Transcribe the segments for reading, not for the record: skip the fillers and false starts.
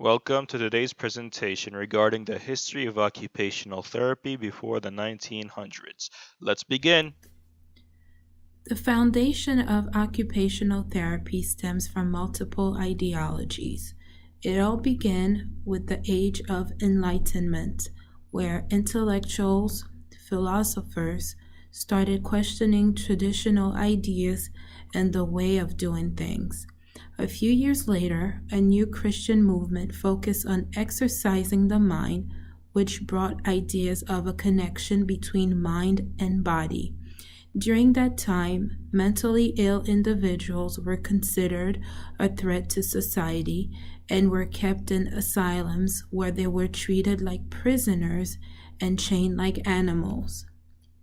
Welcome to today's presentation regarding the history of occupational therapy before the 1900s. Let's begin. The foundation of occupational therapy stems from multiple ideologies. It all began with the Age of Enlightenment, where intellectuals, philosophers, started questioning traditional ideas and the way of doing things. A few years later, a new Christian movement focused on exercising the mind, which brought ideas of a connection between mind and body. During that time, mentally ill individuals were considered a threat to society and were kept in asylums where they were treated like prisoners and chained like animals.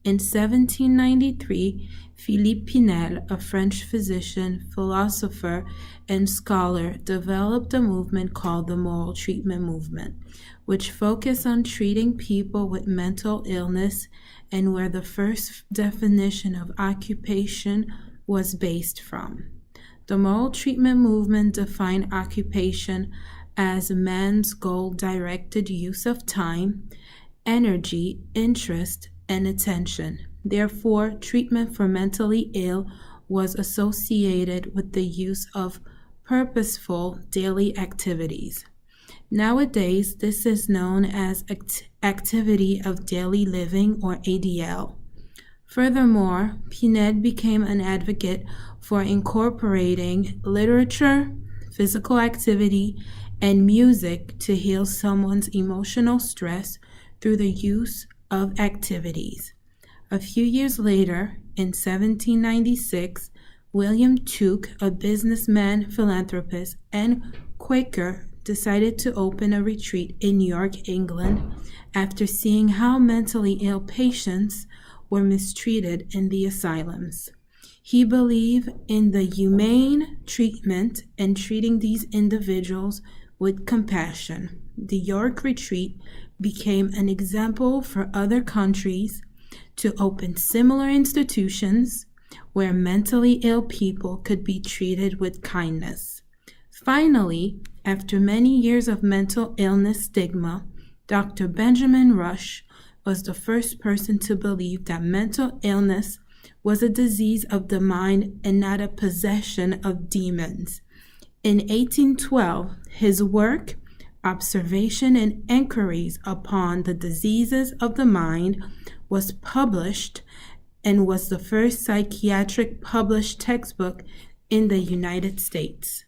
In 1793, Philippe Pinel, a French physician, philosopher, and scholar, developed a movement called the Moral Treatment Movement, which focused on treating people with mental illness and where the first definition of occupation was based from. The Moral Treatment Movement defined occupation as man's goal directed use of time, energy, interest, and attention. Therefore, treatment for mentally ill was associated with the use of purposeful daily activities. Nowadays, this is known as Activity of Daily Living or ADL. Furthermore, Pined became an advocate for incorporating literature, physical activity, and music to heal someone's emotional stress through the use of activities. A few years later, in 1796, William Tuke, a businessman, philanthropist, and Quaker, decided to open a retreat in York, England, after seeing how mentally ill patients were mistreated in the asylums. He believed in the humane treatment and treating these individuals with compassion. The York Retreat became an example for other countries to open similar institutions where mentally ill people could be treated with kindness. Finally, after many years of mental illness stigma, Dr. Benjamin Rush was the first person to believe that mental illness was a disease of the mind and not a possession of demons. In 1812, his work, Observation and Enquiries upon the Diseases of the Mind, was published and was the first psychiatric published textbook in the United States.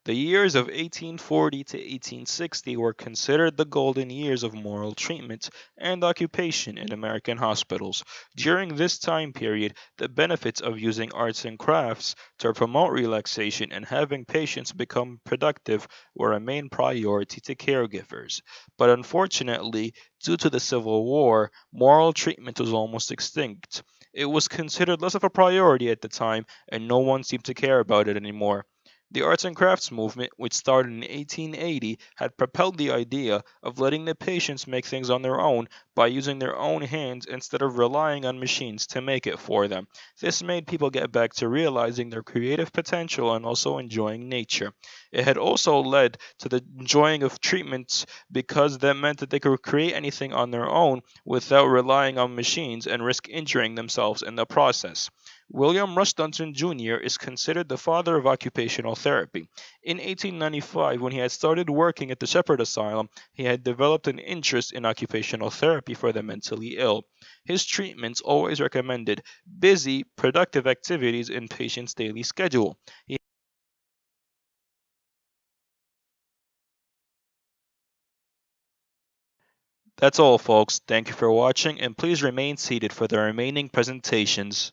The years of 1840 to 1860 were considered the golden years of moral treatment and occupation in American hospitals. During this time period, the benefits of using arts and crafts to promote relaxation and having patients become productive were a main priority to caregivers. But unfortunately, due to the Civil War, moral treatment was almost extinct. It was considered less of a priority at the time, and no one seemed to care about it anymore. The arts and crafts movement, which started in 1880, had propelled the idea of letting the patients make things on their own by using their own hands instead of relying on machines to make it for them. This made people get back to realizing their creative potential and also enjoying nature. It had also led to the enjoying of treatments because that meant that they could create anything on their own without relying on machines and risk injuring themselves in the process. William Rush Dunson Jr. is considered the father of occupational therapy. In 1895, when he had started working at the Shepherd Asylum, he had developed an interest in occupational therapy for the mentally ill. His treatments always recommended busy, productive activities in patients' daily schedule. That's all, folks. Thank you for watching, and please remain seated for the remaining presentations.